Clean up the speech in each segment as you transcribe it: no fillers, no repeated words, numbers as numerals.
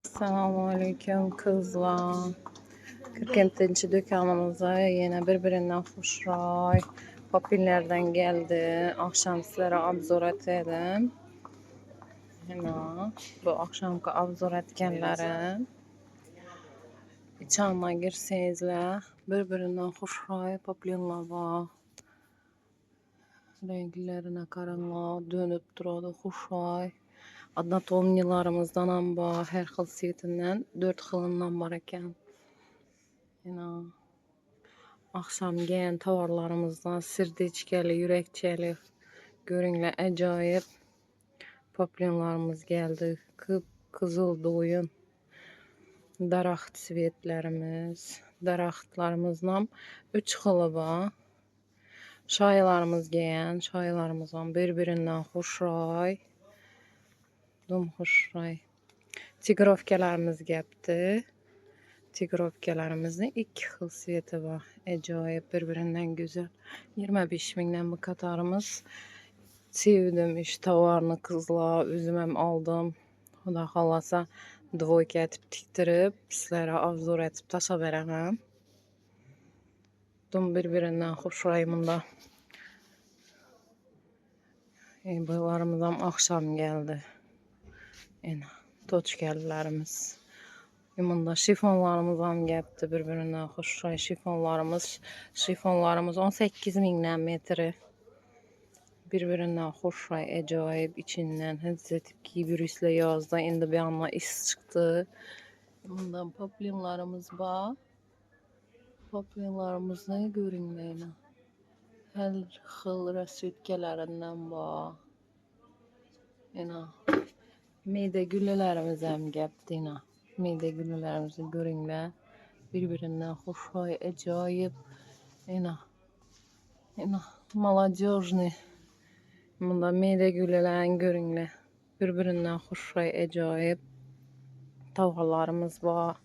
Selamünaleyküm kızlar. 40. dükkanımıza yine birbirinden hoşray popillerden geldi. Akşam sizlere abzor edelim. Hena, bu akşamki abzor etkenlerin içanına girseyizler birbirinden hoşray popillerler var. Renklerine karanlığa dönüp duradı hoşray. Anatomyalarımızdan amba her xil setinden 4 xilinden var ekan. Yine akşam giyen tovarlarımızdan sirdeçkeli, yürekçeli görünle acayip poplinlarımız geldi. Kızıl doyun daraxt svetlerimiz, daraxtlarımızdan 3 xili var. Şaylarımız giyen, şaylarımızdan birbirinden hoşray. Dum hoşray. Tigrovkalarımız geldi. Tigrovkalarimizin 2 xil sveti var. Acayip birbirinden güzel. 25 binden bu katarımız. Sevdim iş tovarını kızlar. Üzümüm aldım. Xuda xalasa dvoyka etip tiktirip sizlere avzor etip taşa veremem. Dum birbirinden hoşrayımında. Buylarımızdan akşam geldi. Yine toçkellerimiz. Yumunda şifonlarımızdan geldi birbirinden hoşray şifonlarımız 18 binden metri birbirinden hoşray acayip içinden hızzetip ki virüsle yazda indi bir anla is çıktı. Yumunda poplinlarımız var. Poplinlarımız ne görünmeyin. Her xil resütkelerinden var. Yine mide güllelerimiz hem geldi yine. Mide güllelerimizi görünler. Birbirinden hoşray acayip. Yine молодежный. Bunda mide güllerin görünler. Birbirinden hoşray acayip. Tavalarımız var.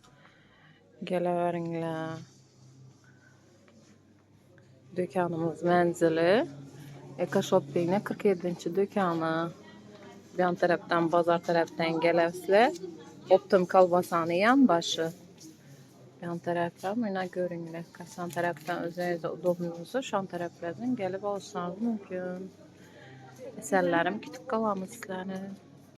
Geleverinler. Dükkanımız menzili. Eka Shopping'e 47. dükkanı. Yan taraftan, pazar taraftan gelevsizler. Optum kalbasanı yan başı. Yan taraftan yine görünler. Kaçan taraftan özünüzde udobunuzsa şan taraflardan gelip alışmanız mümkün. Eserlerim kütük kalamı sizlere.